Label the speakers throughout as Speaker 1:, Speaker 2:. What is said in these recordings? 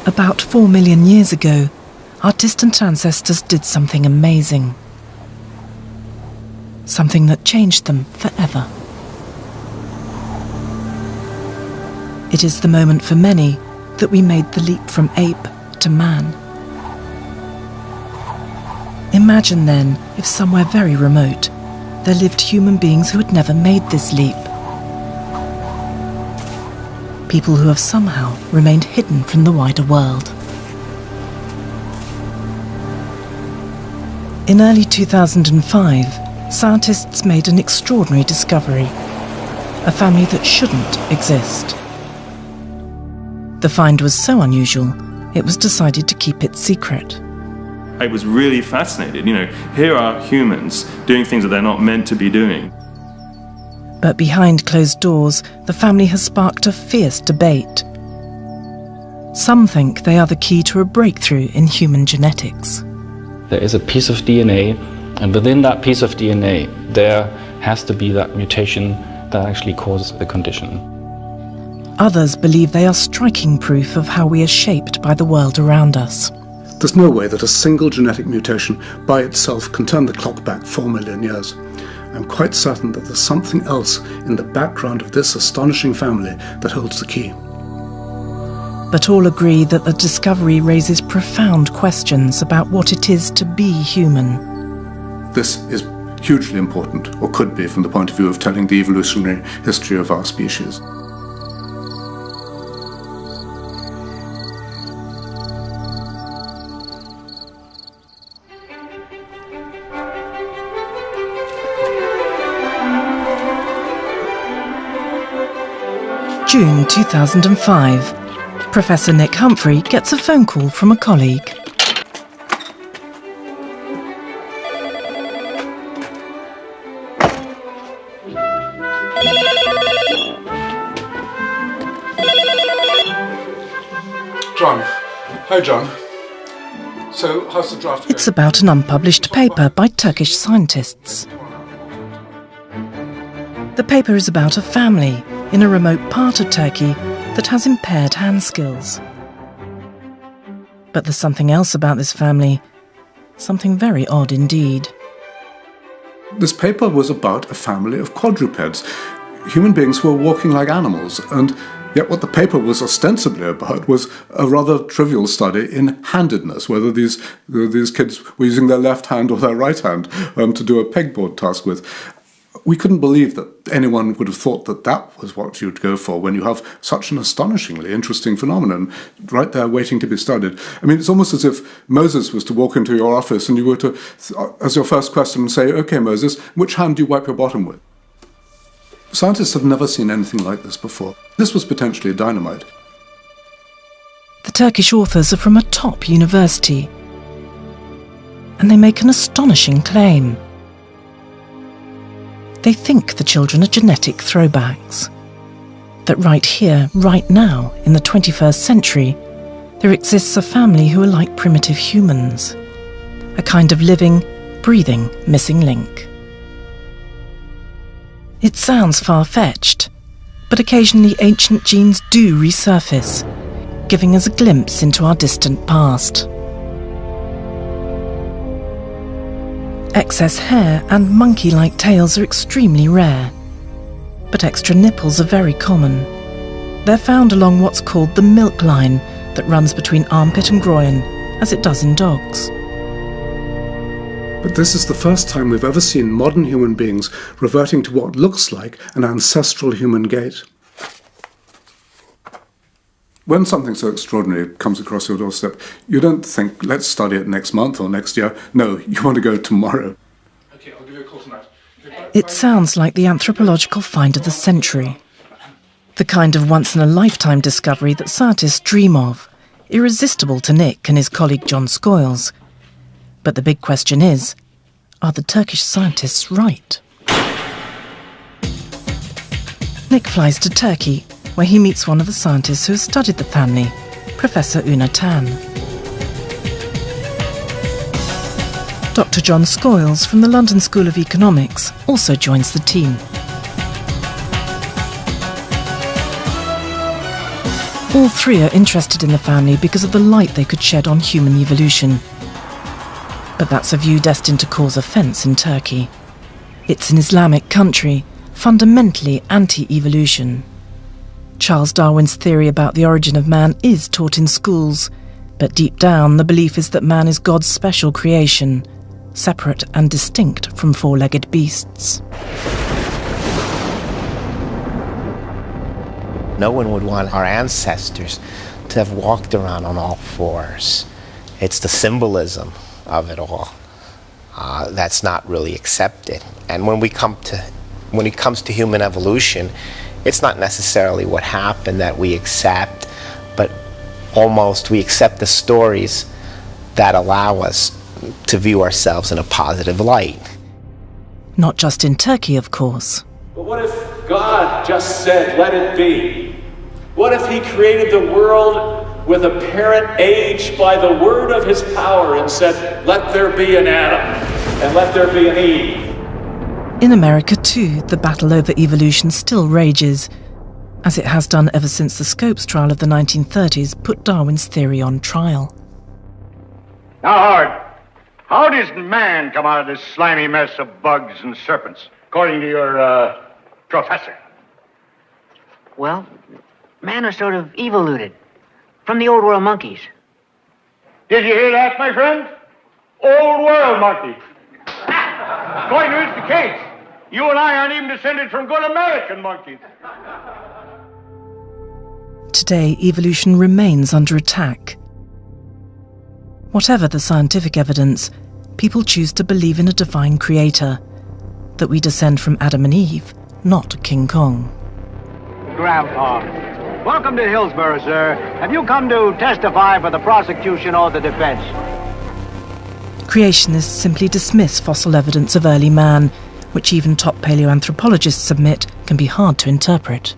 Speaker 1: About 4 million years ago, our distant ancestors did something amazing. Something that changed them forever. It is the moment for many that we made the leap from ape to man. Imagine then if somewhere very remote there lived human beings who had never made this leap. People who have somehow remained hidden from the wider world. In early 2005, scientists made an extraordinary discovery, a family that shouldn't exist. The find was so unusual, it was decided to keep it secret.
Speaker 2: I was really fascinated. Here are humans doing things that they're not meant to be doing.
Speaker 1: But behind closed doors, the family has sparked a fierce debate. Some think they are the key to a breakthrough in human genetics.
Speaker 3: There is a piece of DNA, and within that piece of DNA, there has to be that mutation that actually causes the condition.
Speaker 1: Others believe they are striking proof of how we are shaped by the world around us.
Speaker 4: There's no way that a single genetic mutation by itself can turn the clock back 4 million years. I'm quite certain that there's something else in the background of this astonishing family that holds the key.
Speaker 1: But all agree that the discovery raises profound questions about what it is to be human.
Speaker 4: This is hugely important, or could be, from the point of view of telling the evolutionary history of our species.
Speaker 1: June 2005. Professor Nick Humphrey gets a phone call from a colleague.
Speaker 4: John. Hi, John. So, how's the draft going?
Speaker 1: It's about an unpublished paper by Turkish scientists. The paper is about a family in a remote part of Turkey that has impaired hand skills. But there's something else about this family, something very odd indeed.
Speaker 4: This paper was about a family of quadrupeds, human beings who were walking like animals, and yet what the paper was ostensibly about was a rather trivial study in handedness, whether these kids were using their left hand or their right hand to do a pegboard task with. We couldn't believe that anyone would have thought that that was what you'd go for when you have such an astonishingly interesting phenomenon right there waiting to be studied. I mean, it's almost as if Moses was to walk into your office and you were to, as your first question, say, "Okay, Moses, which hand do you wipe your bottom with?" Scientists have never seen anything like this before. This was potentially dynamite.
Speaker 1: The Turkish authors are from a top university, and they make an astonishing claim. They think the children are genetic throwbacks. That right here, right now, in the 21st century, there exists a family who are like primitive humans. A kind of living, breathing, missing link. It sounds far-fetched, but occasionally ancient genes do resurface, giving us a glimpse into our distant past. Excess hair and monkey-like tails are extremely rare, but extra nipples are very common. They're found along what's called the milk line that runs between armpit and groin, as it does in dogs.
Speaker 4: But this is the first time we've ever seen modern human beings reverting to what looks like an ancestral human gait. When something so extraordinary comes across your doorstep, you don't think, let's study it next month or next year. No, you want to go tomorrow.
Speaker 5: Okay, I'll give you a call tonight.
Speaker 1: It sounds like the anthropological find of the century. The kind of once-in-a-lifetime discovery that scientists dream of, irresistible to Nick and his colleague John Schoyles. But the big question is, are the Turkish scientists right? Nick flies to Turkey, where he meets one of the scientists who has studied the family, Professor Una Tan. Dr. John Schoyles from the London School of Economics also joins the team. All three are interested in the family because of the light they could shed on human evolution. But that's a view destined to cause offence in Turkey. It's an Islamic country, fundamentally anti-evolution. Charles Darwin's theory about the origin of man is taught in schools, but deep down the belief is that man is God's special creation, separate and distinct from four-legged beasts.
Speaker 6: No one would want our ancestors to have walked around on all fours. It's the symbolism of it all that's not really accepted. And when it comes to human evolution, it's not necessarily what happened that we accept, but almost we accept the stories that allow us to view ourselves in a positive light.
Speaker 1: Not just in Turkey, of course.
Speaker 7: But what if God just said, let it be? What if he created the world with apparent age by the word of his power and said, let there be an Adam and let there be an Eve?
Speaker 1: In America too, the battle over evolution still rages, as it has done ever since the Scopes trial of the 1930s put Darwin's theory on trial.
Speaker 8: Now, Howard, how does man come out of this slimy mess of bugs and serpents, according to your professor?
Speaker 9: Well, man is sort of evoluted from the old world monkeys.
Speaker 8: Did you hear that, my friend? Old world monkeys. According to this the case, you and I aren't even descended from good American monkeys.
Speaker 1: Today, evolution remains under attack. Whatever the scientific evidence, people choose to believe in a divine creator, that we descend from Adam and Eve, not King Kong.
Speaker 10: Grandpa, welcome to Hillsborough, sir. Have you come to testify for the prosecution or the defense?
Speaker 1: Creationists simply dismiss fossil evidence of early man, which even top paleoanthropologists admit can be hard to interpret.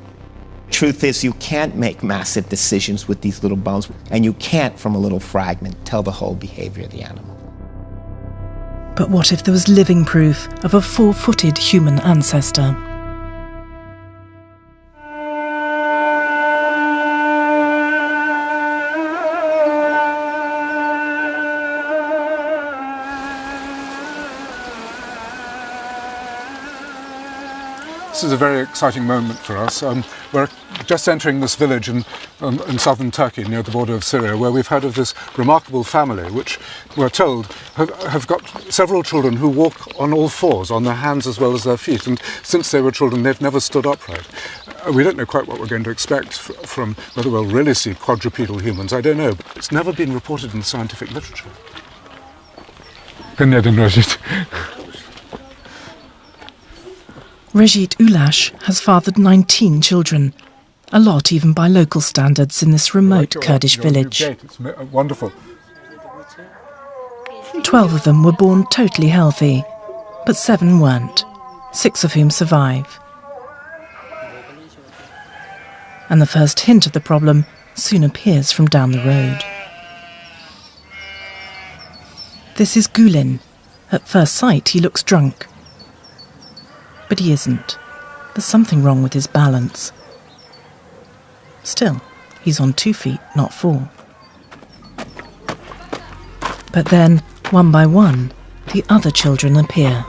Speaker 6: Truth is, you can't make massive decisions with these little bones, and you can't, from a little fragment, tell the whole behavior of the animal.
Speaker 1: But what if there was living proof of a four-footed human ancestor?
Speaker 4: This is a very exciting moment for us. We're just entering this village in southern Turkey, near the border of Syria, where we've heard of this remarkable family, which we're told have got several children who walk on all fours, on their hands as well as their feet. And since they were children, they've never stood upright. We don't know quite what we're going to expect from whether we'll really see quadrupedal humans. I don't know. But it's never been reported in the scientific literature.
Speaker 1: Regit Ulash has fathered 19 children, a lot even by local standards in this remote Kurdish village.
Speaker 4: It's wonderful.
Speaker 1: 12 of them were born totally healthy, but 7 weren't, 6 of whom survive. And the first hint of the problem soon appears from down the road. This is Gulin. At first sight, he looks drunk. But he isn't. There's something wrong with his balance. Still, he's on 2 feet, not 4. But then, one by one, the other children appear.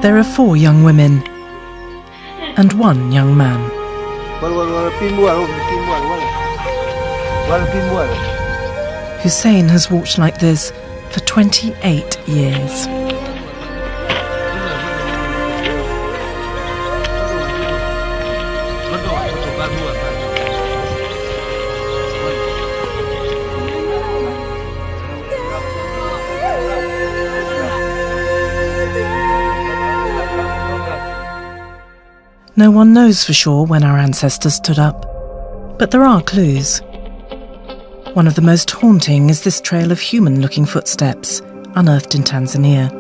Speaker 1: There are 4 young women and 1 young man. Hussein has walked like this for 28 years. No one knows for sure when our ancestors stood up, but there are clues. One of the most haunting is this trail of human-looking footsteps, unearthed in Tanzania.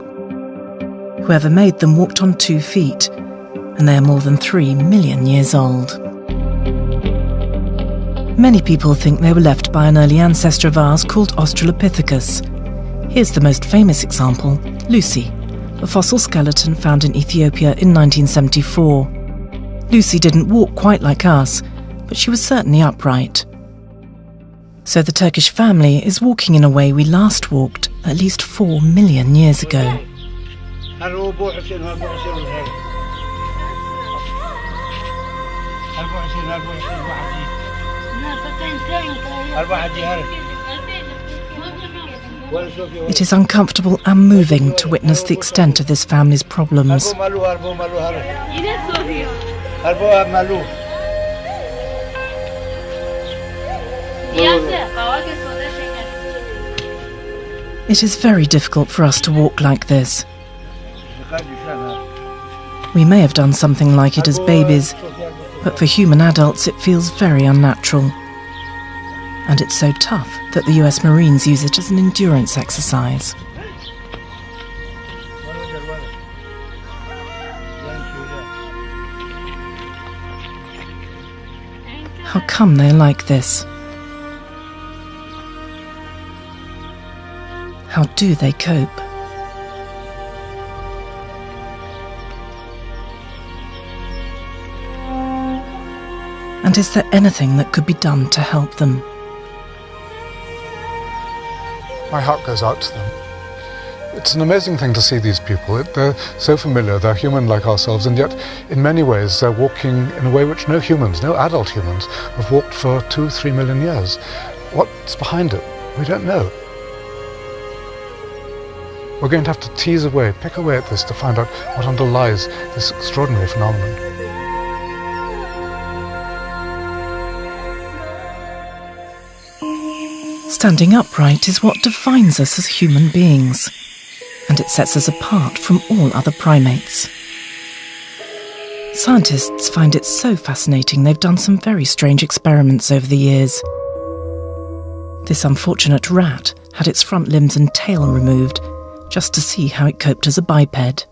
Speaker 1: Whoever made them walked on 2 feet, and they are more than 3 million years old. Many people think they were left by an early ancestor of ours called Australopithecus. Here's the most famous example, Lucy, a fossil skeleton found in Ethiopia in 1974. Lucy didn't walk quite like us, but she was certainly upright. So the Turkish family is walking in a way we last walked at least 4 million years ago. It is uncomfortable and moving to witness the extent of this family's problems. It is very difficult for us to walk like this. We may have done something like it as babies, but for human adults it feels very unnatural. And it's so tough that the US Marines use it as an endurance exercise. How come they're like this? How do they cope? And is there anything that could be done to help them?
Speaker 4: My heart goes out to them. It's an amazing thing to see these people. They're so familiar, they're human like ourselves, and yet in many ways they're walking in a way which no humans, no adult humans, have walked for 2-3 million years. What's behind it? We don't know. We're going to have to tease away, pick away at this to find out what underlies this extraordinary phenomenon.
Speaker 1: Standing upright is what defines us as human beings, and it sets us apart from all other primates. Scientists find it so fascinating they've done some very strange experiments over the years. This unfortunate rat had its front limbs and tail removed just to see how it coped as a biped.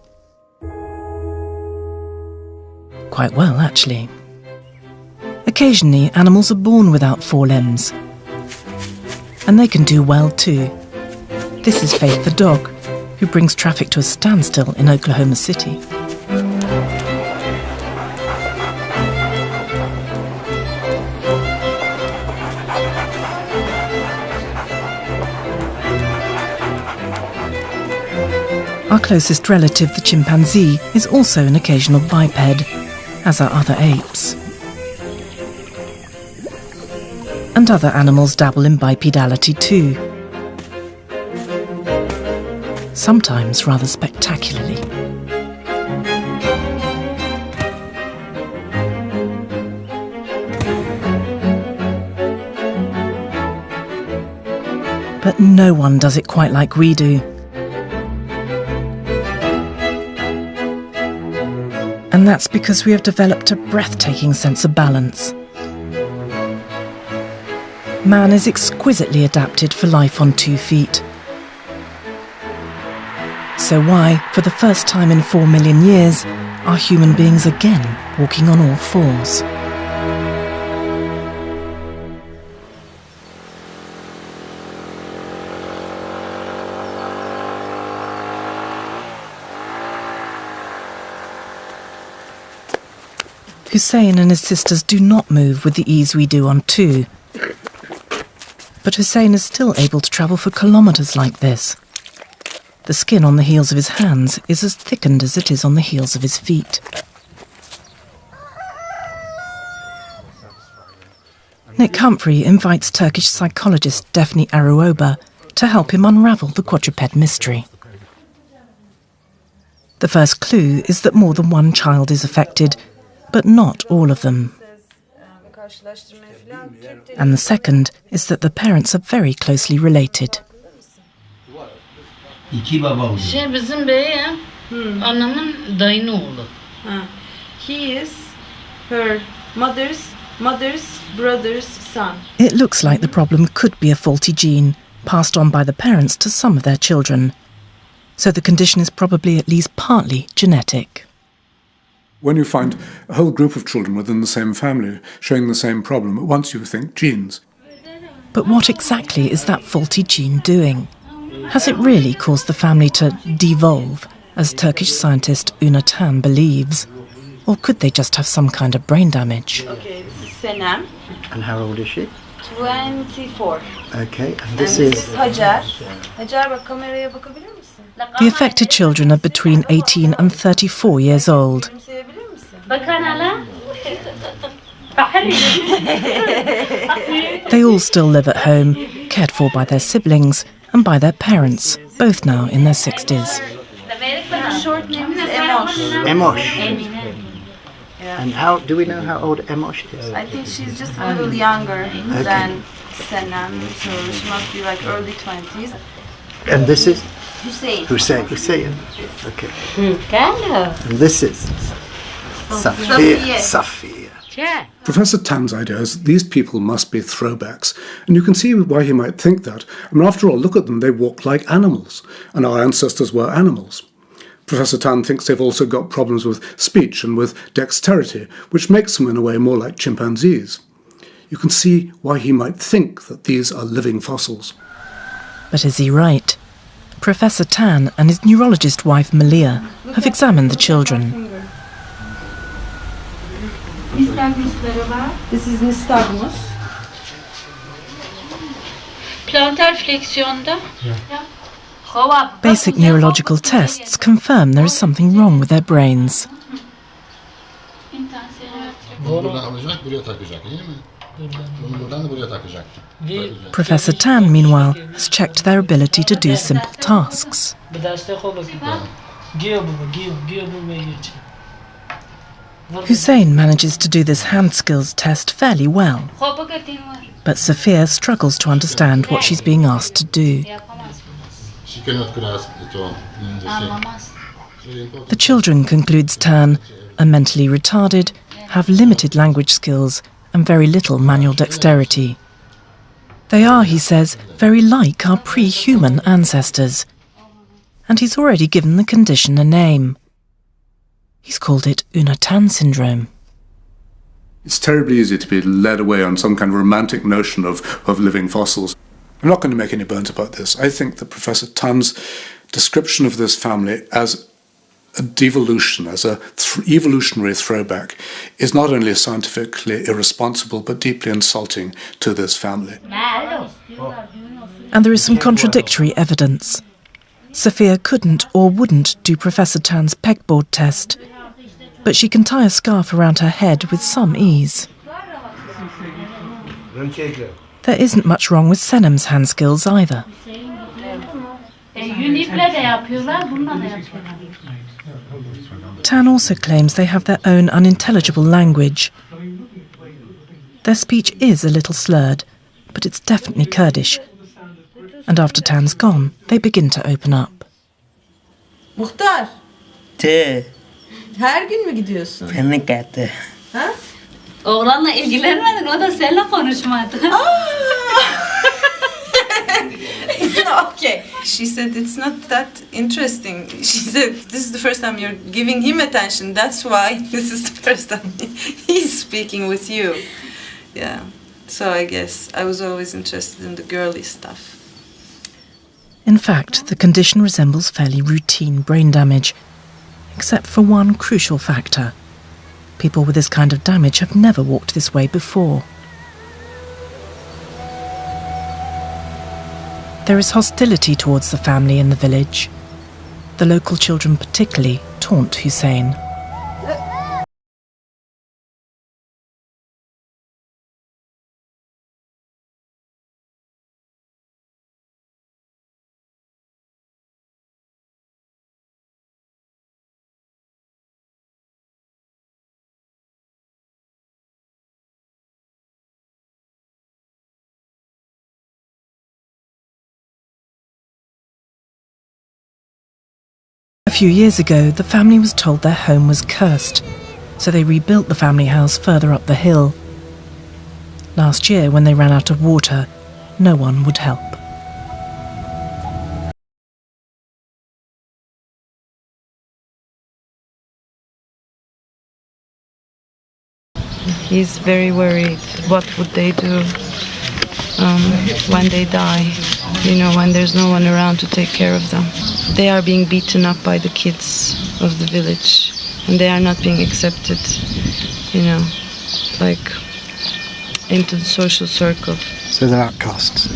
Speaker 1: Quite well, actually. Occasionally, animals are born without 4 limbs. And they can do well too. This is Faith the dog, who brings traffic to a standstill in Oklahoma City. Our closest relative, the chimpanzee, is also an occasional biped, as are other apes. And other animals dabble in bipedality too. Sometimes rather spectacularly. But no one does it quite like we do. And that's because we have developed a breathtaking sense of balance. Man is exquisitely adapted for life on 2 feet. So why, for the first time in 4 million years, are human beings again walking on all 4s? Hussein and his sisters do not move with the ease we do on 2. But Hussein is still able to travel for kilometres like this. The skin on the heels of his hands is as thickened as it is on the heels of his feet. Nick Humphrey invites Turkish psychologist Defne Aruoba to help him unravel the quadruped mystery. The first clue is that more than one child is affected, but not all of them. And the second is that the parents are very closely related.
Speaker 11: He is her mother's brother's son.
Speaker 1: It looks like the problem could be a faulty gene passed on by the parents to some of their children. So the condition is probably at least partly genetic.
Speaker 4: When you find a whole group of children within the same family showing the same problem, at once you think genes.
Speaker 1: But what exactly is that faulty gene doing? Has it really caused the family to devolve, as Turkish scientist Una Tan believes? Or could they just have some kind of brain damage?
Speaker 11: Okay, this is Senem.
Speaker 12: And how old is she?
Speaker 11: 24.
Speaker 12: Okay, and
Speaker 11: This is Hacer. Hacer, bak kameraya bakabilir misin?
Speaker 1: The affected children are between 18 and 34 years old. They all still live at home, cared for by their siblings and by their parents, both now in their 60s.
Speaker 11: Short name is Emosh.
Speaker 12: Emosh. And how do we know how old Emosh is?
Speaker 11: I think she's just a little younger than Senem, so she must be like early 20s.
Speaker 12: And this is?
Speaker 11: Hussein.
Speaker 12: Hussein. Okay. And this is? Safia.
Speaker 4: Professor Tan's idea is these people must be throwbacks, and you can see why he might think that. I mean, after all, look at them, they walk like animals, and our ancestors were animals. Professor Tan thinks they've also got problems with speech and with dexterity, which makes them in a way more like chimpanzees. You can see why he might think that these are living fossils.
Speaker 1: But is he right? Professor Tan and his neurologist wife Malia have examined the children.
Speaker 11: This is nystagmus.
Speaker 13: Plantar flexionda.
Speaker 1: Basic neurological tests confirm there is something wrong with their brains. Professor Tan, meanwhile, has checked their ability to do simple tasks. Hussein manages to do this hand skills test fairly well, but Sophia struggles to understand what she's being asked to do. The children, concludes Tan, are mentally retarded, have limited language skills and very little manual dexterity. They are, he says, very like our pre-human ancestors. And he's already given the condition a name. He's called it Una Tan syndrome.
Speaker 4: It's terribly easy to be led away on some kind of romantic notion of living fossils. I'm not going to make any bones about this. I think that Professor Tan's description of this family as a devolution, as a evolutionary throwback, is not only scientifically irresponsible but deeply insulting to this family.
Speaker 1: And there is some contradictory evidence. Sophia couldn't or wouldn't do Professor Tan's pegboard test, but she can tie a scarf around her head with some ease. There isn't much wrong with Senem's hand skills either. Tan also claims they have their own unintelligible language. Their speech is a little slurred, but it's definitely Kurdish. And after Tan's gone, they begin to open up.
Speaker 11: Muhtar. Her gün mü gidiyorsun?
Speaker 14: Fenlikette.
Speaker 11: Ha?
Speaker 13: Oğlanla ilgilenmedin, o da seninle konuşmadı.
Speaker 11: Okay. She said it's not that interesting. She said this is the first time you're giving him attention. That's why this is the first time he's speaking with you. Yeah. So I guess I was always interested in the girly stuff.
Speaker 1: In fact, the condition resembles fairly routine brain damage, except for one crucial factor. People with this kind of damage have never walked this way before. There is hostility towards the family in the village. The local children particularly taunt Hussein. few years ago, the family was told their home was cursed, so they rebuilt the family house further up the hill. Last year, when they ran out of water, no one would help.
Speaker 11: He's very worried. What would they do when they die? You know, when there's no one around to take care of them. They are being beaten up by the kids of the village, and they are not being accepted, you know, like into the social circle.
Speaker 12: So they're outcasts.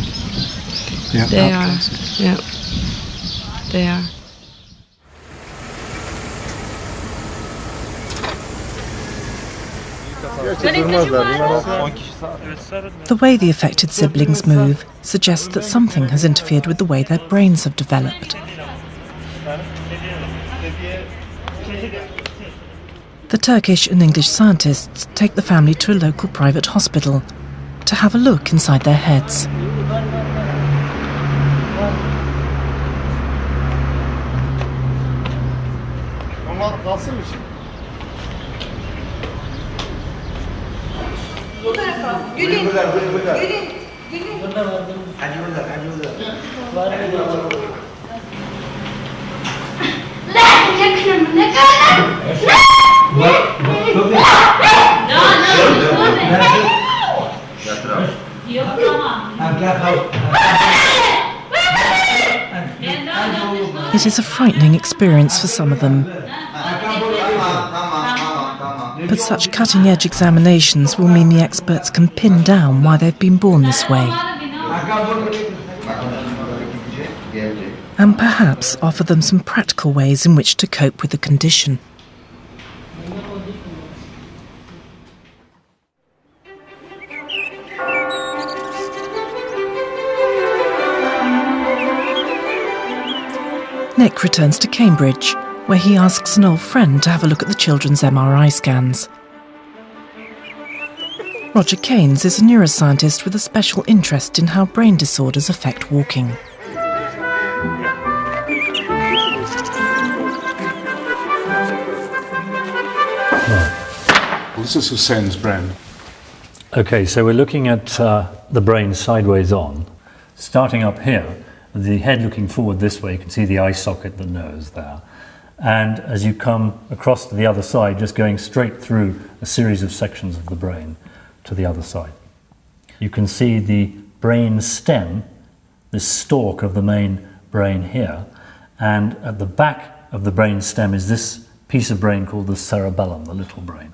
Speaker 12: Yeah,
Speaker 11: they
Speaker 12: outcasts.
Speaker 11: are. Yeah, they are.
Speaker 1: The way the affected siblings move suggests that something has interfered with the way their brains have developed. The Turkish and English scientists take the family to a local private hospital to have a look inside their heads. It is a frightening experience for some of them. But such cutting-edge examinations will mean the experts can pin down why they've been born this way. And perhaps offer them some practical ways in which to cope with the condition. Nick returns to Cambridge, where he asks an old friend to have a look at the children's MRI scans. Roger Keynes is a neuroscientist with a special interest in how brain disorders affect walking.
Speaker 4: This is Hussein's brain.
Speaker 14: Okay, so we're looking at the brain sideways on, starting up here, the head looking forward this way. You can see the eye socket, the nose there. And as you come across to the other side, just going straight through a series of sections of the brain to the other side. You can see the brain stem, this stalk of the main brain here, and at the back of the brain stem is this piece of brain called the cerebellum, the little brain.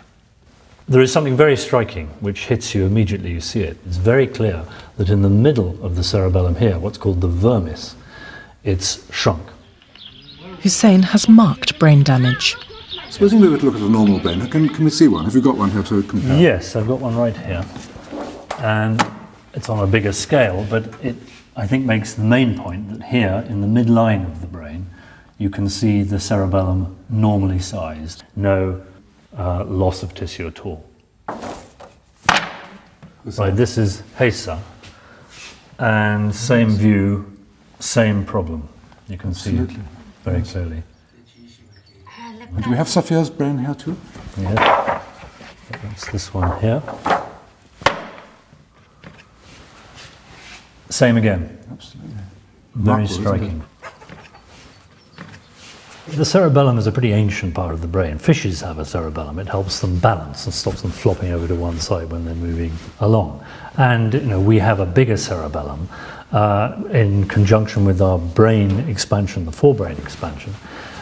Speaker 14: There is something very striking which hits you immediately you see it. It's very clear that in the middle of the cerebellum here, what's called the vermis, it's shrunk.
Speaker 1: Hussein has marked brain damage.
Speaker 4: Supposing we were to look at a normal brain, can we see one? Have you got one here to compare?
Speaker 14: Yes, I've got one right here. And it's on a bigger scale, but it, I think, makes the main point that here, in the midline of the brain, you can see the cerebellum normally sized. No loss of tissue at all. Right, this is Hesa, and same view, same problem. You can
Speaker 4: Absolutely.
Speaker 14: see very clearly.
Speaker 4: And do we have Safia's brain here too?
Speaker 14: Yeah, that's this one here. Same again.
Speaker 4: Absolutely.
Speaker 14: Very striking. The cerebellum is a pretty ancient part of the brain. Fishes have a cerebellum. It helps them balance and stops them flopping over to one side when they're moving along. And we have a bigger cerebellum in conjunction with our brain expansion, the forebrain expansion.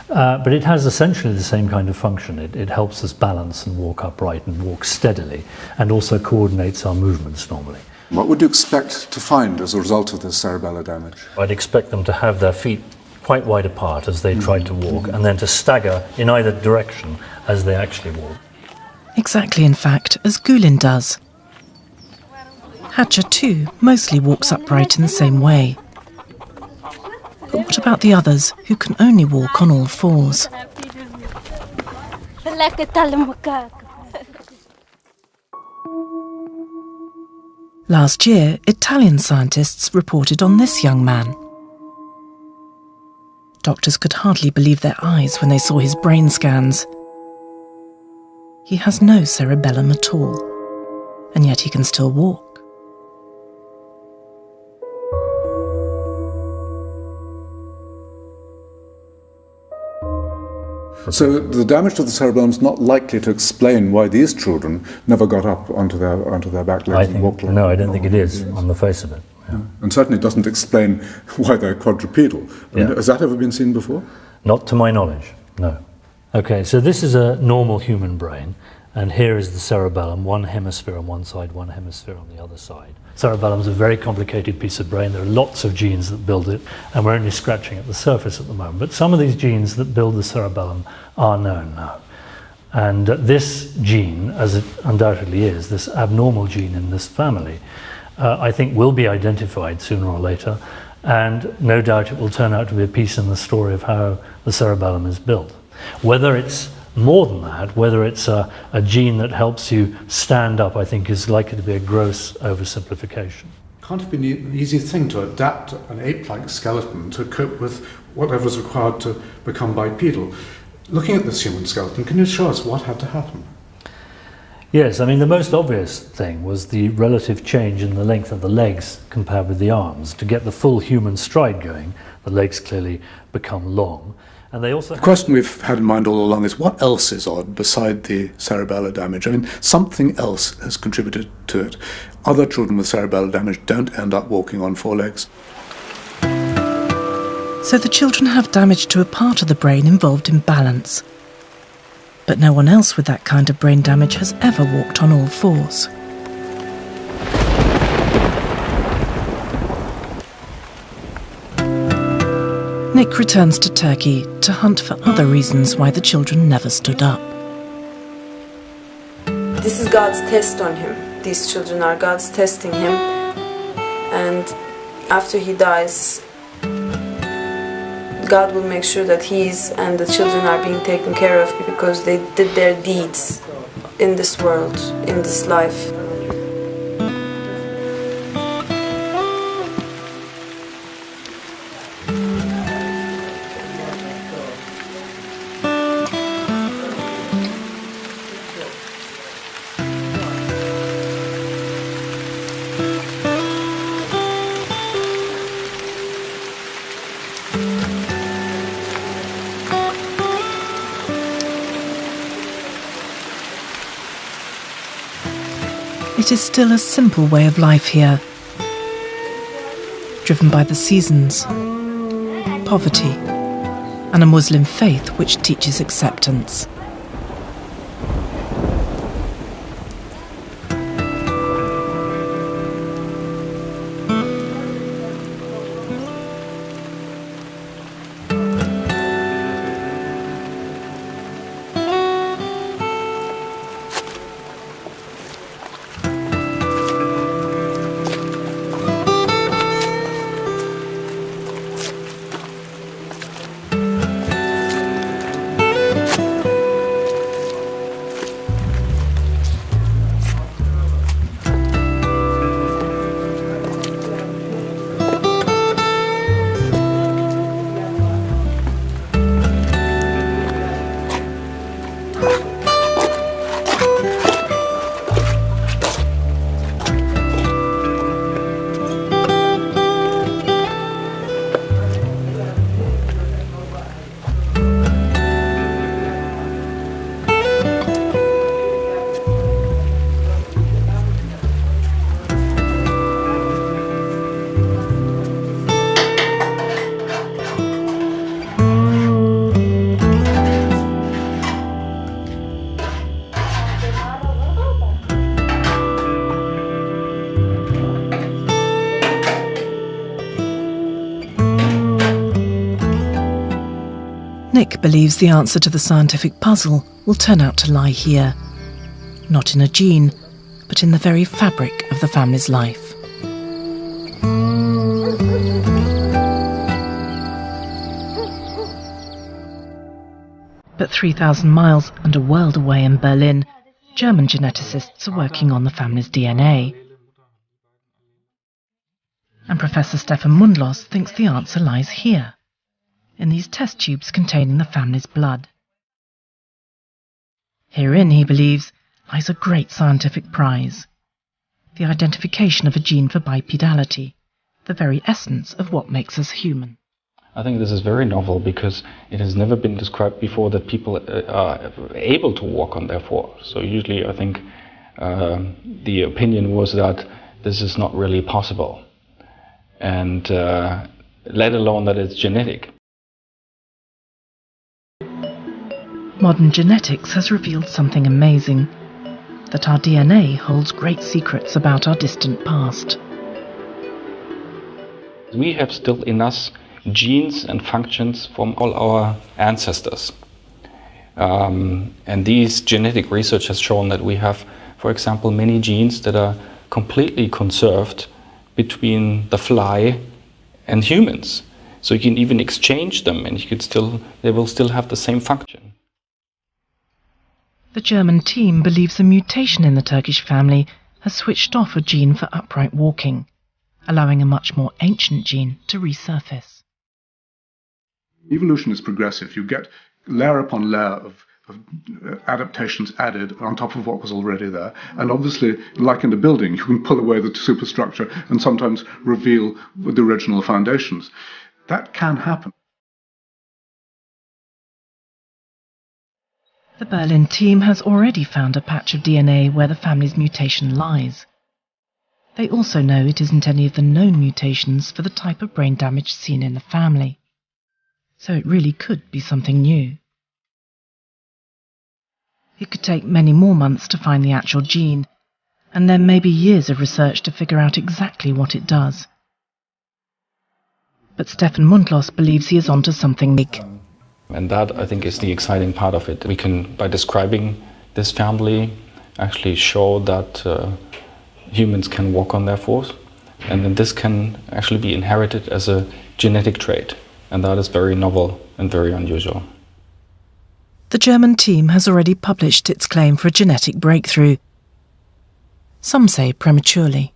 Speaker 14: But it has essentially the same kind of function. It helps us balance and walk upright and walk steadily, and also coordinates our movements normally.
Speaker 4: What would you expect to find as a result of this cerebellar damage?
Speaker 14: I'd expect them to have their feet quite wide apart as they tried to walk, and then to stagger in either direction as they actually walk.
Speaker 1: Exactly, in fact, as Gulin does. Hatcher, too, mostly walks upright in the same way. But what about the others, who can only walk on all fours? Last year, Italian scientists reported on this young man. doctors could hardly believe their eyes when they saw his brain scans. He has no cerebellum at all, and yet he can still walk.
Speaker 4: So the damage to the cerebellum is not likely to explain why these children never got up onto their back legs and walked like.
Speaker 14: No, I don't think it is on the face of it.
Speaker 4: Yeah. And certainly doesn't explain why they're quadrupedal. I mean, has that ever been seen before?
Speaker 14: Not to my knowledge, no. Okay, so this is a normal human brain, and here is the cerebellum, one hemisphere on one side, one hemisphere on the other side. Cerebellum is a very complicated piece of brain. There are lots of genes that build it, and we're only scratching at the surface at the moment. But some of these genes that build the cerebellum are known now. And this gene, as it undoubtedly is, this abnormal gene in this family, I think will be identified sooner or later, and no doubt it will turn out to be a piece in the story of how the cerebellum is built. Whether it's more than that, whether it's a gene that helps you stand up, I think is likely to be a gross oversimplification.
Speaker 4: Can't it be an easy thing to adapt an ape-like skeleton to cope with whatever is required to become bipedal? Looking at this human skeleton, can you show us what had to happen?
Speaker 14: Yes, I mean the most obvious thing was the relative change in the length of the legs compared with the arms. To get the full human stride going, the legs clearly become long. And they also...
Speaker 4: The question we've had in mind all along is what else is odd beside the cerebellar damage? I mean, something else has contributed to it. Other children with cerebellar damage don't end up walking on four legs.
Speaker 1: So the children have damage to a part of the brain involved in balance. But no one else with that kind of brain damage has ever walked on all fours. Nick returns to Turkey to hunt for other reasons why the children never stood up.
Speaker 11: This is God's test on him. These children are God's testing him. And after he dies, God will make sure that he's and the children are being taken care of because they did their deeds in this world, in this life.
Speaker 1: It is still a simple way of life here, driven by the seasons, poverty, and a Muslim faith which teaches acceptance. Nick believes the answer to the scientific puzzle will turn out to lie here, not in a gene, but in the very fabric of the family's life. But 3,000 miles and a world away in Berlin, German geneticists are working on the family's DNA. And Professor Stefan Mundlos thinks the answer lies here, in these test tubes containing the family's blood. Herein, he believes, lies a great scientific prize: the identification of a gene for bipedality, the very essence of what makes us human.
Speaker 3: I think this is very novel because it has never been described before that people are able to walk on their fours. So usually I think the opinion was that this is not really possible, and let alone that it's genetic.
Speaker 1: Modern genetics has revealed something amazing, that our DNA holds great secrets about our distant past.
Speaker 3: We have still in us genes and functions from all our ancestors. And these genetic research has shown that we have, for example, many genes that are completely conserved between the fly and humans. So you can even exchange them and they will still have the same function.
Speaker 1: The German team believes a mutation in the Turkish family has switched off a gene for upright walking, allowing a much more ancient gene to resurface.
Speaker 4: Evolution is progressive. You get layer upon layer of adaptations added on top of what was already there. And obviously, like in a building, you can pull away the superstructure and sometimes reveal the original foundations. That can happen.
Speaker 1: The Berlin team has already found a patch of DNA where the family's mutation lies. They also know it isn't any of the known mutations for the type of brain damage seen in the family. So it really could be something new. It could take many more months to find the actual gene, and then maybe years of research to figure out exactly what it does. But Stefan Mundlos believes he is onto something big.
Speaker 3: And that, I think, is the exciting part of it. We can, by describing this family, actually show that humans can walk on their fours, and then this can actually be inherited as a genetic trait, and that is very novel and very unusual.
Speaker 1: The German team has already published its claim for a genetic breakthrough. Some say prematurely.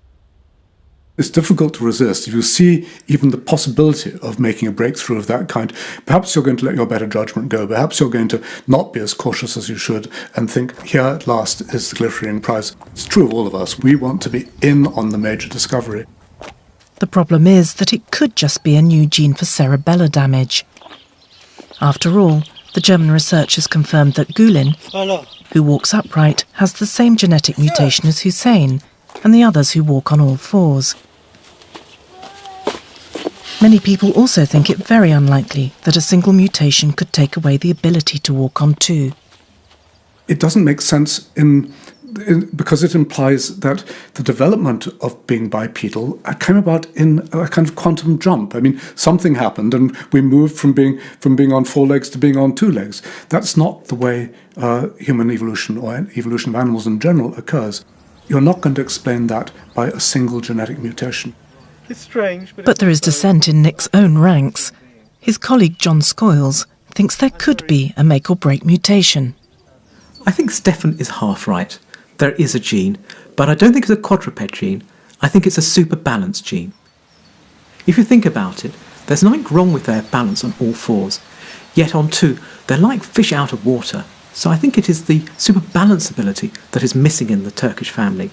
Speaker 4: It's difficult to resist. If you see even the possibility of making a breakthrough of that kind, perhaps you're going to let your better judgment go. Perhaps you're going to not be as cautious as you should and think, here at last is the glittering prize. It's true of all of us. We want to be in on the major discovery.
Speaker 1: The problem is that it could just be a new gene for cerebellar damage. After all, the German researchers confirmed that Gülin, who walks upright, has the same genetic mutation as Hussein and the others who walk on all fours. Many people also think it very unlikely that a single mutation could take away the ability to walk on two.
Speaker 4: It doesn't make sense because it implies that the development of being bipedal came about in a kind of quantum jump. I mean, something happened and we moved from being on four legs to being on two legs. That's not the way human evolution or evolution of animals in general occurs. You're not going to explain that by a single genetic mutation.
Speaker 1: It's strange, but there is dissent in Nick's own ranks. His colleague John Scoyles thinks there could be a make-or-break mutation.
Speaker 15: I think Stefan is half right. There is a gene, but I don't think it's a quadruped gene. I think it's a super balance gene. If you think about it, there's nothing wrong with their balance on all fours. Yet on two, they're like fish out of water. So I think it is the super balance ability that is missing in the Turkish family.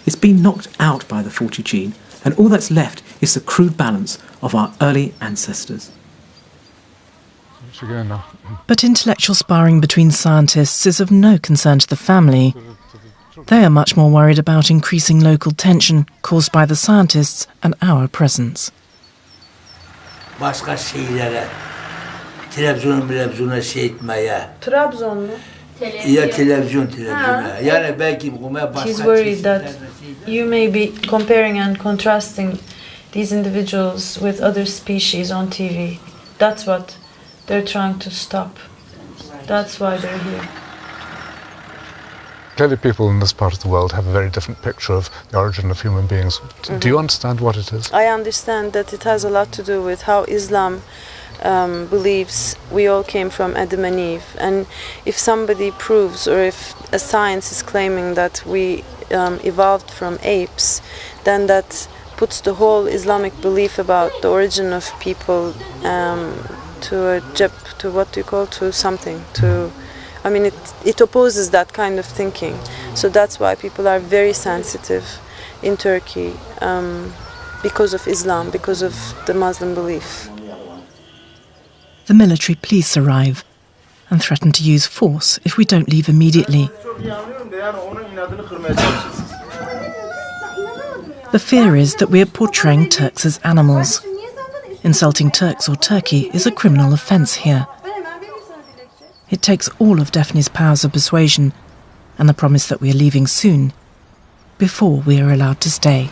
Speaker 15: It's been knocked out by the 40 gene, and all that's left is the crude balance of our early ancestors.
Speaker 1: But intellectual sparring between scientists is of no concern to the family. They are much more worried about increasing local tension caused by the scientists and our presence.
Speaker 11: Trabzon mu? He's worried that you may be comparing and contrasting these individuals with other species on TV. That's what they're trying to stop. That's why they're here.
Speaker 16: Clearly people in this part of the world have a very different picture of the origin of human beings. Do you understand what it is?
Speaker 11: I understand that it has a lot to do with how Islam believes we all came from Adam and Eve. And if somebody proves, or if a science is claiming that we evolved from apes, then that puts the whole Islamic belief about the origin of people a jep, to what do you call, to something, to, I mean, it opposes that kind of thinking. So that's why people are very sensitive in Turkey because of Islam, because of the Muslim belief.
Speaker 1: The military police arrive and threaten to use force if we don't leave immediately. The fear is that we are portraying Turks as animals. Insulting Turks or Turkey is a criminal offence here. It takes all of Daphne's powers of persuasion and the promise that we are leaving soon before we are allowed to stay.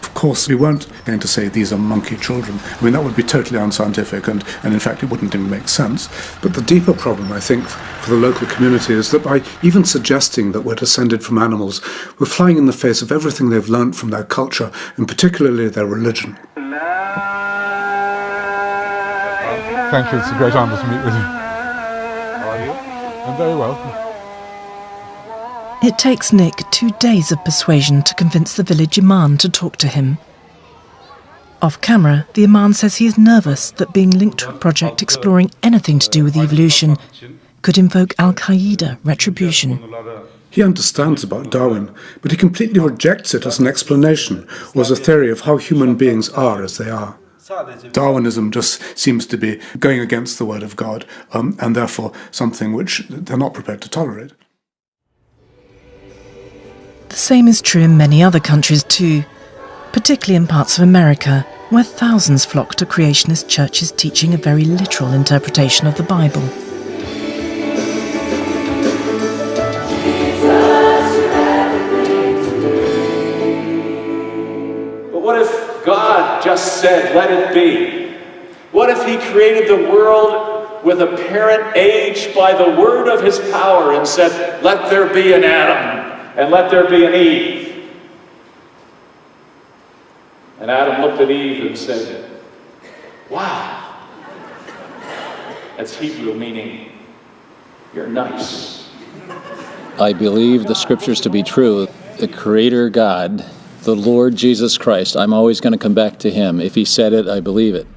Speaker 4: Of course, we weren't going to say these are monkey children. I mean, that would be totally unscientific, and in fact it wouldn't even make sense. But the deeper problem, I think, for the local community is that by even suggesting that we're descended from animals, we're flying in the face of everything they've learnt from their culture, and particularly their religion.
Speaker 16: Thank you, it's a great honour to meet with you. How are you? I'm very well.
Speaker 1: It takes Nick 2 days of persuasion to convince the village imam to talk to him. Off camera, the imam says he is nervous that being linked to a project exploring anything to do with evolution could invoke Al-Qaeda retribution.
Speaker 4: He understands about Darwin, but he completely rejects it as an explanation or as a theory of how human beings are as they are. Darwinism just seems to be going against the word of God, and therefore something which they're not prepared to tolerate.
Speaker 1: The same is true in many other countries too, particularly in parts of America, where thousands flock to creationist churches teaching a very literal interpretation of the Bible.
Speaker 7: But what if God just said, let it be? What if he created the world with apparent age by the word of his power and said, let there be an Adam? And let there be an Eve. And Adam looked at Eve and said, wow. That's Hebrew meaning, you're nice.
Speaker 17: I believe the scriptures to be true. The Creator God, the Lord Jesus Christ, I'm always going to come back to him. If he said it, I believe it.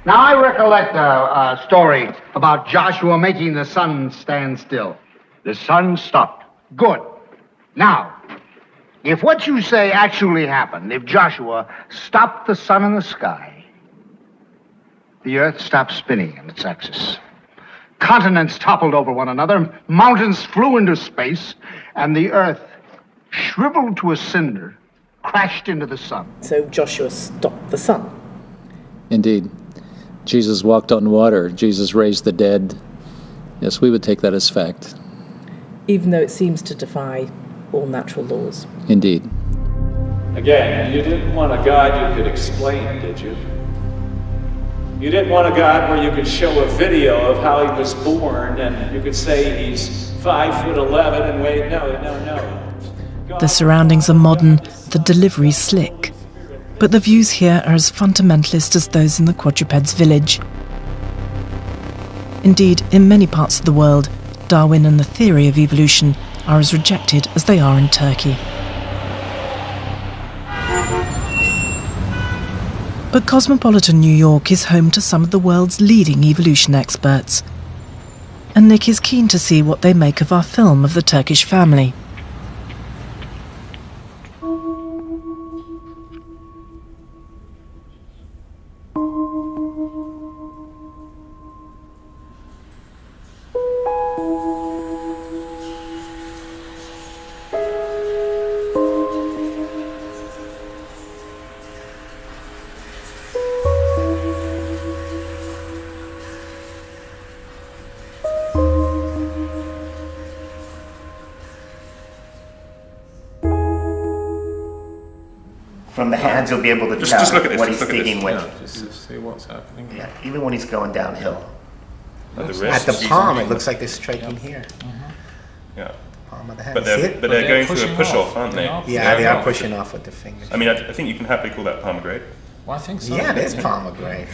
Speaker 10: Now, I recollect a story about Joshua making the sun stand still. The sun stopped. Good. Now, if what you say actually happened, if Joshua stopped the sun in the sky, the earth stopped spinning in its axis. Continents toppled over one another, mountains flew into space, and the earth, shriveled to a cinder, crashed into the sun.
Speaker 1: So Joshua stopped the sun?
Speaker 17: Indeed. Jesus walked on water. Jesus raised the dead. Yes, we would take that as fact.
Speaker 1: Even though it seems to defy all natural laws.
Speaker 17: Indeed.
Speaker 7: Again, you didn't want a God you could explain, did you? You didn't want a God where you could show a video of how he was born and you could say he's 5'11" and wait, no.
Speaker 1: The surroundings are modern, the delivery's slick. But the views here are as fundamentalist as those in the quadruped's village. Indeed, in many parts of the world, Darwin and the theory of evolution are as rejected as they are in Turkey. But cosmopolitan New York is home to some of the world's leading evolution experts. And Nick is keen to see what they make of our film of the Turkish family.
Speaker 6: From the hands, you'll be able to
Speaker 2: just look at
Speaker 6: tell
Speaker 2: this,
Speaker 6: what he's
Speaker 2: look at
Speaker 6: digging
Speaker 2: this.
Speaker 6: with.
Speaker 2: Just see what's happening.
Speaker 6: Yeah, even when he's going downhill.
Speaker 2: At
Speaker 6: the palm, it looks like they're striking here.
Speaker 2: Yeah.
Speaker 6: Palm of the hand.
Speaker 2: But they're going through a push-off, aren't they?
Speaker 6: Yeah, they are pushing off with their fingers.
Speaker 2: I mean, I think you can happily call that palmograde.
Speaker 14: Well, I think so.
Speaker 6: Yeah, it is palmograde.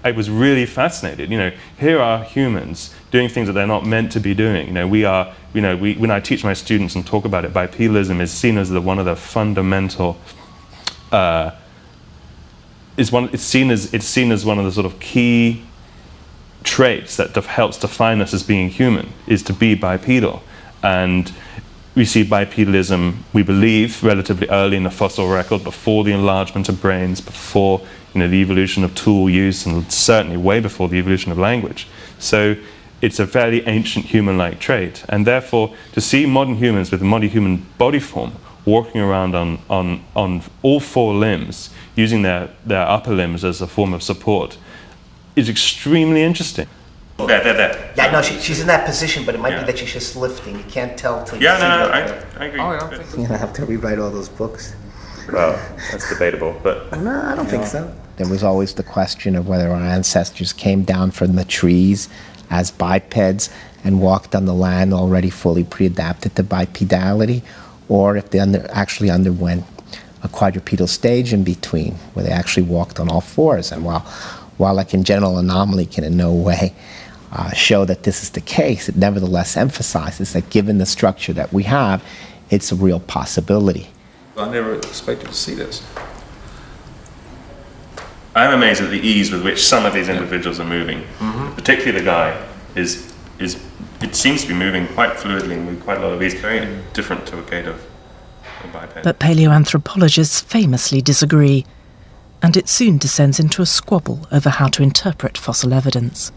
Speaker 2: I was really fascinated. Here are humans doing things that they're not meant to be doing. When I teach my students and talk about it, bipedalism is seen as one of the fundamental it's seen as one of the sort of key traits that helps define us as being human, is to be bipedal. And we see bipedalism, we believe, relatively early in the fossil record, before the enlargement of brains, before the evolution of tool use, and certainly way before the evolution of language. So it's a fairly ancient human-like trait, and therefore to see modern humans with a modern human body form walking around on all four limbs, using their upper limbs as a form of support, is extremely interesting.
Speaker 6: There. Yeah, no, she's in that position, but it might be that she's just lifting. You can't tell till you see
Speaker 2: I agree.
Speaker 6: Oh, yeah. You're gonna have to rewrite all those books.
Speaker 2: Well, that's debatable, but...
Speaker 6: No, I don't think so. There was always the question of whether our ancestors came down from the trees as bipeds and walked on the land already fully pre-adapted to bipedality, or if they actually underwent a quadrupedal stage in between, where they actually walked on all fours. And while a congenital anomaly can in no way show that this is the case, it nevertheless emphasizes that given the structure that we have, it's a real possibility.
Speaker 18: I never expected to see this.
Speaker 2: I'm amazed at the ease with which some of these individuals are moving. Particularly the guy it seems to be moving quite fluidly and with quite a lot of ease, very different to a gait of a biped.
Speaker 1: But paleoanthropologists famously disagree, and it soon descends into a squabble over how to interpret fossil evidence.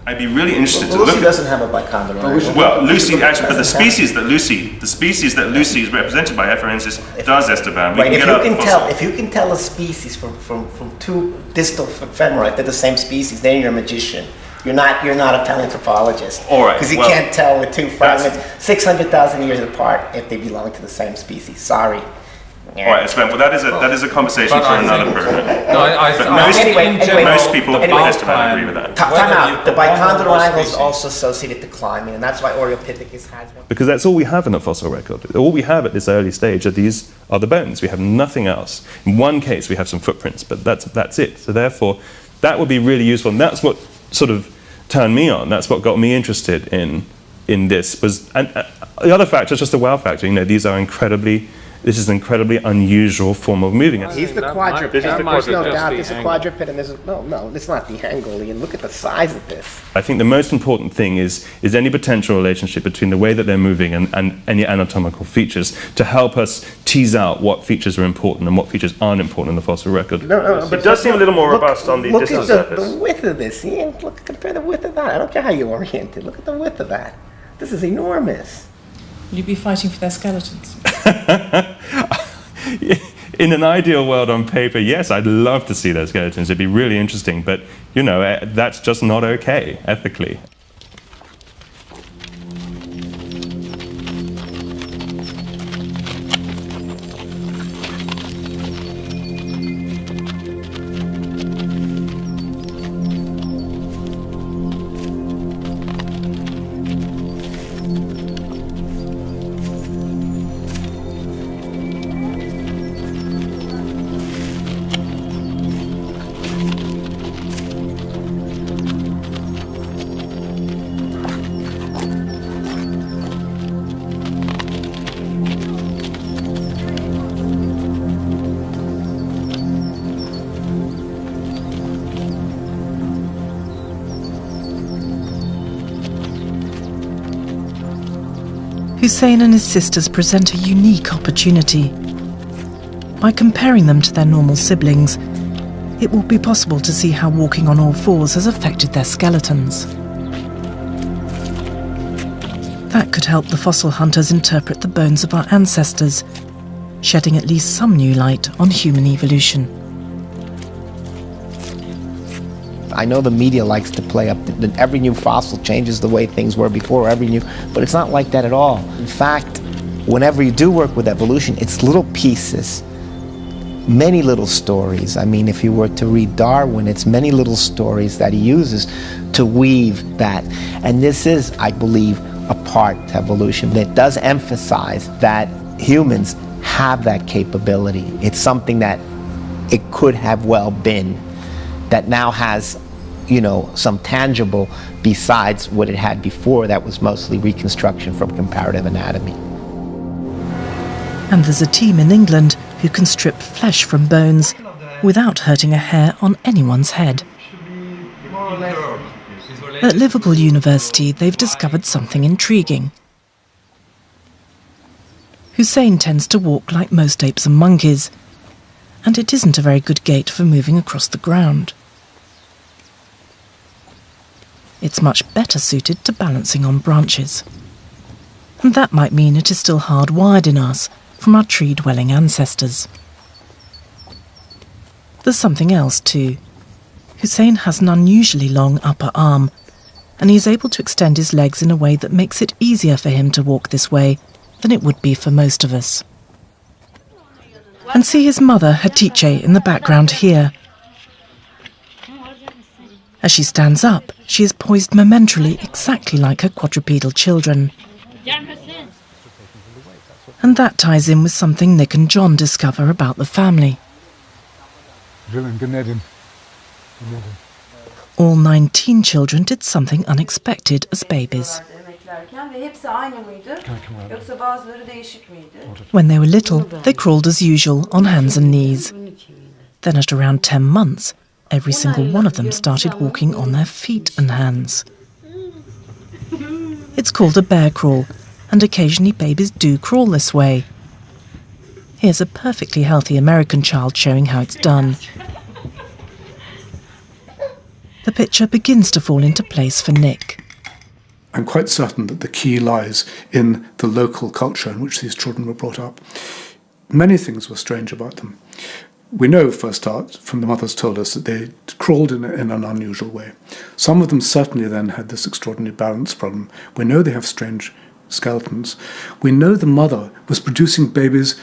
Speaker 2: I'd be really interested to
Speaker 6: Lucy
Speaker 2: look.
Speaker 6: doesn't have a bichondrial.
Speaker 2: Well, Lucy actually, but the species that Lucy is represented by, for instance, does, Esteban.
Speaker 6: Right. If you can tell a species from two distal femora, if they're the same species, then you're a magician. You're not a paleoanthropologist.
Speaker 2: All right.
Speaker 6: Because you can't tell with two fragments 600,000 years apart if they belong to the same species. Sorry.
Speaker 2: All right, Esteban. Well, that is a conversation for another program. Most people, Esteban, agree with that.
Speaker 6: Time out. The bichondrial angle is also associated to climbing, and that's why Aureopithecus has one.
Speaker 2: Because that's all we have in the fossil record. All we have at this early stage are the bones. We have nothing else. In one case, we have some footprints, but that's it. So therefore, that would be really useful, and that's what sort of turned me on. That's what got me interested in this. And the other factor is just the wow factor. This is an incredibly unusual form of moving.
Speaker 6: He's the quadruped. There's no doubt. This is a quadruped, and there's no. It's not the Angolian. Look at the size of this.
Speaker 2: I think the most important thing is any potential relationship between the way that they're moving and any anatomical features to help us tease out what features are important and what features aren't important in the fossil record. It does seem a little more robust on the distal surface.
Speaker 6: Look at the width of this. Compare the width of that. I don't care how you orient it. Look at the width of that. This is enormous.
Speaker 19: Will you be fighting for their skeletons?
Speaker 2: In an ideal world on paper, yes, I'd love to see those skeletons. It'd be really interesting, but that's just not okay ethically.
Speaker 1: Hussein and his sisters present a unique opportunity. By comparing them to their normal siblings, it will be possible to see how walking on all fours has affected their skeletons. That could help the fossil hunters interpret the bones of our ancestors, shedding at least some new light on human evolution.
Speaker 6: I know the media likes to play up that every new fossil changes the way things were before, but it's not like that at all. In fact, whenever you do work with evolution, it's little pieces, many little stories. I mean, if you were to read Darwin, it's many little stories that he uses to weave that. And this is, I believe, a part of evolution. It does emphasize that humans have that capability. It's something that it could have well been, that now has some tangible besides what it had before that was mostly reconstruction from comparative anatomy.
Speaker 1: And there's a team in England who can strip flesh from bones without hurting a hair on anyone's head. At Liverpool University, they've discovered something intriguing. Hussein tends to walk like most apes and monkeys, and it isn't a very good gait for moving across the ground. It's much better suited to balancing on branches. And that might mean it is still hardwired in us from our tree-dwelling ancestors. There's something else too. Hussein has an unusually long upper arm, and he is able to extend his legs in a way that makes it easier for him to walk this way than it would be for most of us. And see his mother, Hatice, in the background here. As she stands up, she is poised momentarily exactly like her quadrupedal children. And that ties in with something Nick and John discover about the family. All 19 children did something unexpected as babies. When they were little, they crawled as usual on hands and knees. Then at around 10 months, every single one of them started walking on their feet and hands. It's called a bear crawl, and occasionally babies do crawl this way. Here's a perfectly healthy American child showing how it's done. The picture begins to fall into place for Nick.
Speaker 4: I'm quite certain that the key lies in the local culture in which these children were brought up. Many things were strange about them. We know, for a start, from the mothers told us that they crawled in an unusual way. Some of them certainly then had this extraordinary balance problem. We know they have strange skeletons. We know the mother was producing babies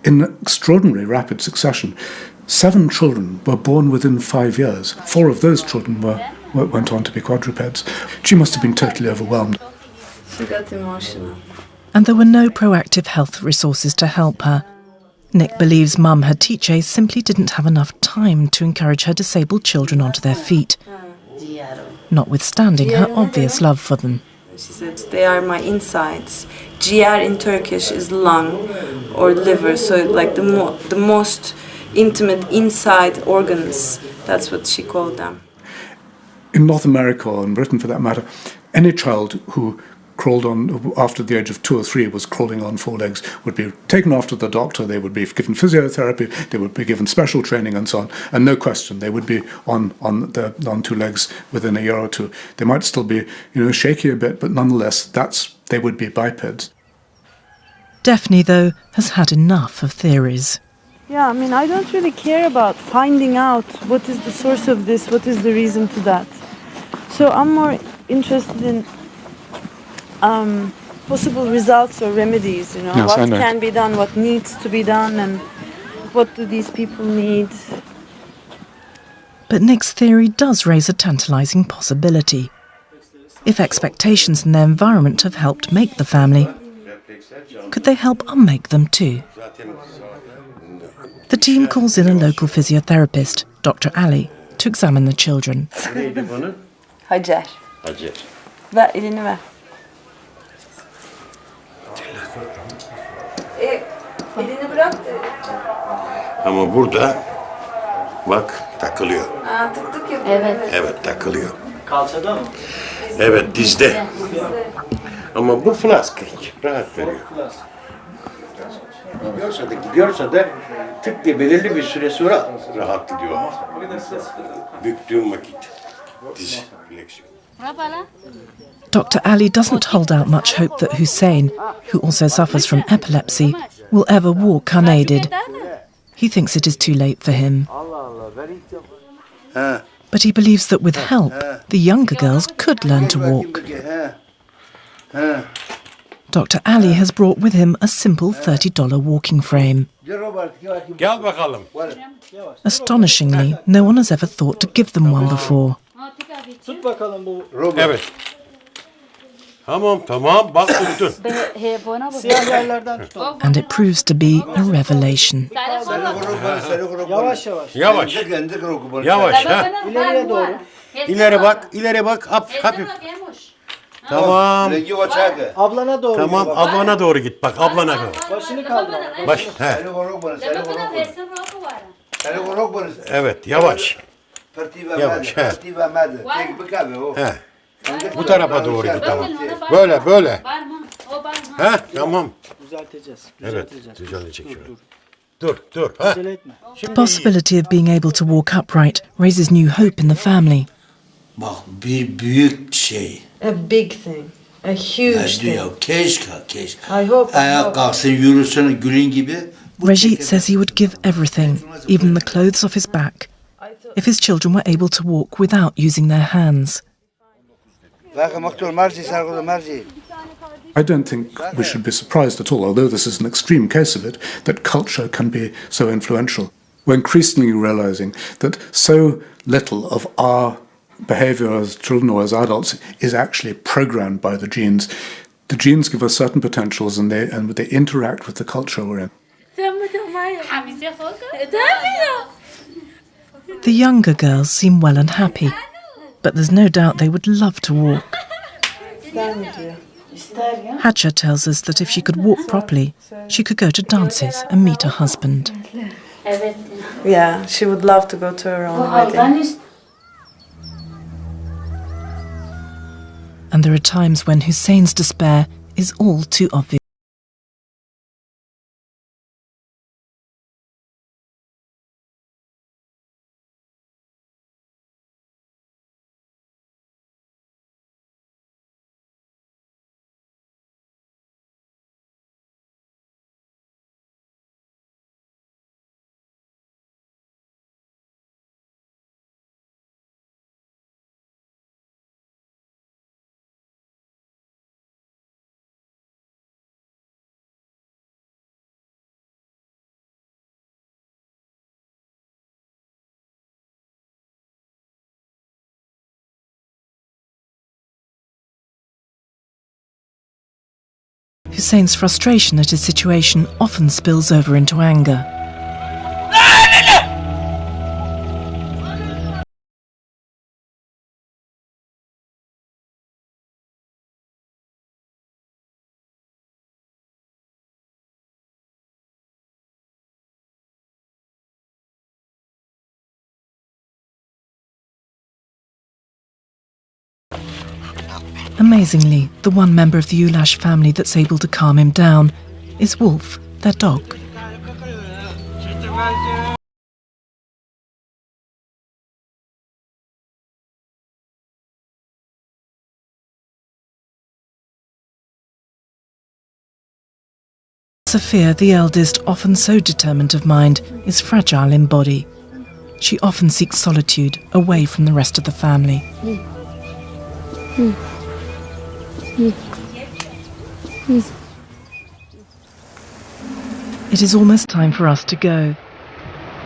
Speaker 4: in extraordinary rapid succession. 7 children were born within 5 years. 4 of those children went on to be quadrupeds. She must have been totally overwhelmed.
Speaker 11: She got emotional.
Speaker 1: And there were no proactive health resources to help her. Nick believes mum Hatice simply didn't have enough time to encourage her disabled children onto their feet, notwithstanding her obvious love for them.
Speaker 11: She said, they are my insides. Ciğer in Turkish is lung or liver, so like the most intimate inside organs. That's what she called them.
Speaker 4: In North America, or in Britain for that matter, any child who crawled on after the age of 2 or 3 was crawling on 4 legs would be taken off to the doctor. They would be given physiotherapy, they would be given special training and so on, and no question they would be on 2 legs within a year or 2. They might still be shaky a bit, but nonetheless they would be bipeds.
Speaker 1: Daphne, though, has had enough of theories.
Speaker 11: Yeah, I mean, I don't really care about finding out what is the source of this, what is the reason to that. So I'm more interested in possible results or remedies,
Speaker 4: Yes,
Speaker 11: what can be done, what needs to be done, and what do these people need.
Speaker 1: But Nick's theory does raise a tantalising possibility. If expectations in their environment have helped make the family, could they help unmake them too? The team calls in a local physiotherapist, Dr. Ali, to examine the children.
Speaker 11: Hacer. Ver, elini ver. Elini bırak.
Speaker 20: Ama burada bak takılıyor.
Speaker 11: Tık tık yapıyor.
Speaker 20: Evet takılıyor. Kalçada mı? Evet dizde. Ama bu flask rahat veriyor. Gidiyorsa da tık diye belirli bir süre sonra rahatlıyor. Büktüğüm vakit diz flexion.
Speaker 1: Dr. Ali doesn't hold out much hope that Hussein, who also suffers from epilepsy, will ever walk unaided. He thinks it is too late for him. But he believes that with help, the younger girls could learn to walk. Dr. Ali has brought with him a simple $30 walking frame.
Speaker 20: Gel bakalım.
Speaker 1: Astonishingly, no one has ever thought to give them one before.
Speaker 20: Tut bakalım bu. Evet. Tamam bak tuttun.
Speaker 12: Siyah yerlerden tutalım.
Speaker 1: And it proves to be a revelation.
Speaker 12: Yavaş yavaş.
Speaker 20: Yavaş. Yavaş ha.
Speaker 12: İleriye doğru.
Speaker 20: İleri bak. Hafif. Tamam.
Speaker 12: Ablana doğru.
Speaker 20: Tamam ablana doğru git bak ablana doğru.
Speaker 12: Başını kaldır.
Speaker 20: Baş. He. Evet, yavaş. Yavaş, he. He. Bu tarafa doğru git tamam. Böyle, böyle. He, tamam.
Speaker 12: Düzelteceğiz.
Speaker 20: Evet, düzelecek şöyle. Dur. Ha.
Speaker 1: The possibility of being able to walk upright raises new hope in the family.
Speaker 21: Bak bir büyük şey.
Speaker 11: A big thing. A huge thing.
Speaker 21: Keşke.
Speaker 11: I hope.
Speaker 21: Ayağa kalksın, yürüsün gülün gibi.
Speaker 1: Rajit says he would give everything, even the clothes off his back, if his children were able to walk without using their hands.
Speaker 4: I don't think we should be surprised at all, although this is an extreme case of it, that culture can be so influential. We're increasingly realizing that so little of our behavior as children or as adults is actually programmed by the genes. The genes give us certain potentials and they interact with the culture we're in.
Speaker 1: The younger girls seem well and happy, but there's no doubt they would love to walk. Hadja tells us that if she could walk properly, she could go to dances and meet her husband.
Speaker 11: Yeah, she would love to go to her own wedding.
Speaker 1: And there are times when Hussein's despair is all too obvious. Hussein's frustration at his situation often spills over into anger. Amazingly, the one member of the Ulash family that's able to calm him down is Wolf, their dog. Sophia, the eldest, often so determined of mind, is fragile in body. She often seeks solitude, away from the rest of the family. It is almost time for us to go.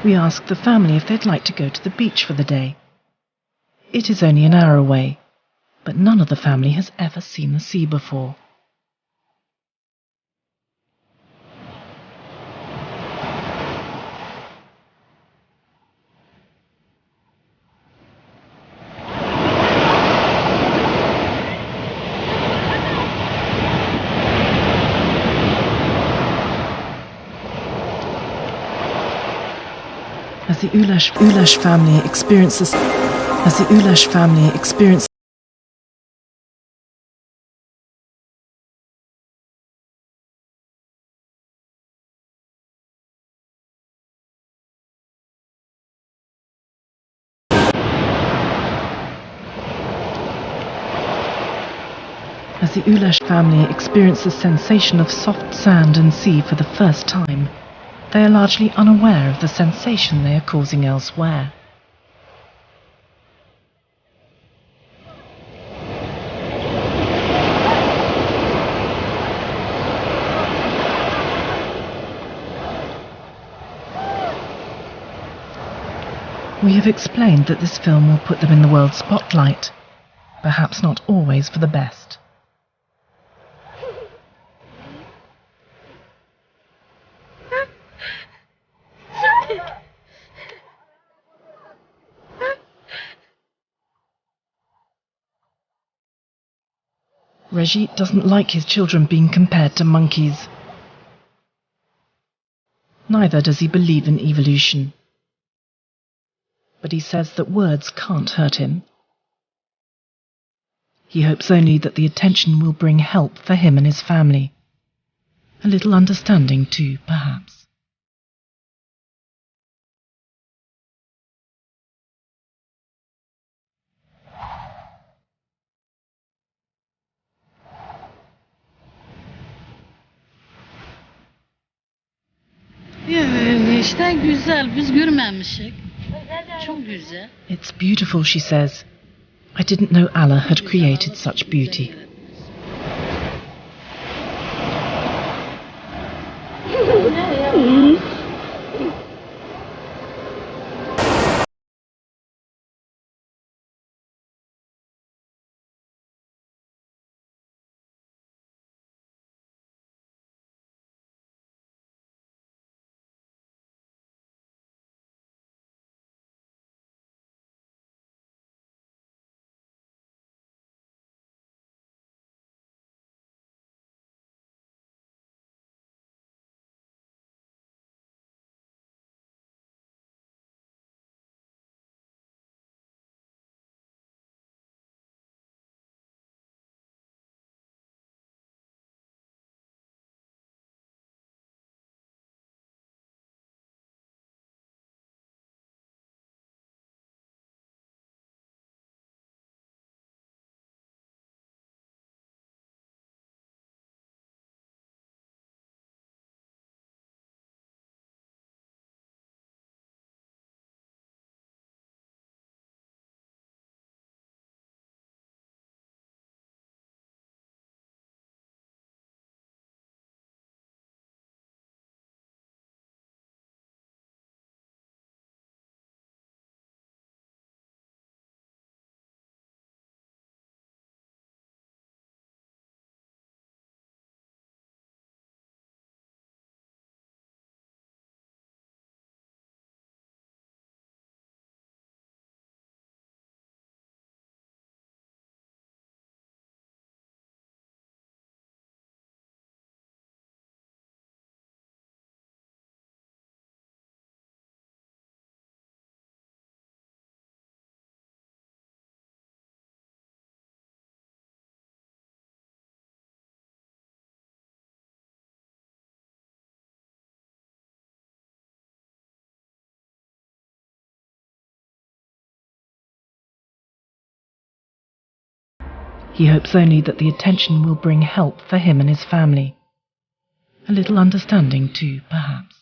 Speaker 1: We ask the family if they'd like to go to the beach for the day. It is only an hour away, but none of the family has ever seen the sea before. As the Ulash family experiences, the sensation of soft sand and sea for the first time, they are largely unaware of the sensation they are causing elsewhere. We have explained that this film will put them in the world spotlight, perhaps not always for the best. Rajit doesn't like his children being compared to monkeys. Neither does he believe in evolution. but he says that words can't hurt him. He hopes only that the attention will bring help for him and his family. A little understanding too, perhaps.
Speaker 13: İşte güzel, biz görmemişik. Çok güzel.
Speaker 1: It's beautiful, she says. I didn't know Allah had created such beauty. He hopes only that the attention will bring help for him and his family. A little understanding too, perhaps.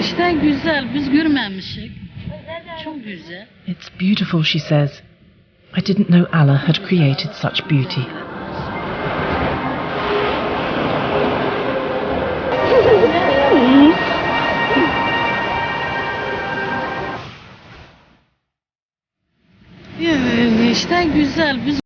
Speaker 13: İşte güzel, biz görmemişik. Çok güzel.
Speaker 1: It's beautiful, she says. I didn't know Allah had created such beauty.
Speaker 13: İşte güzel, biz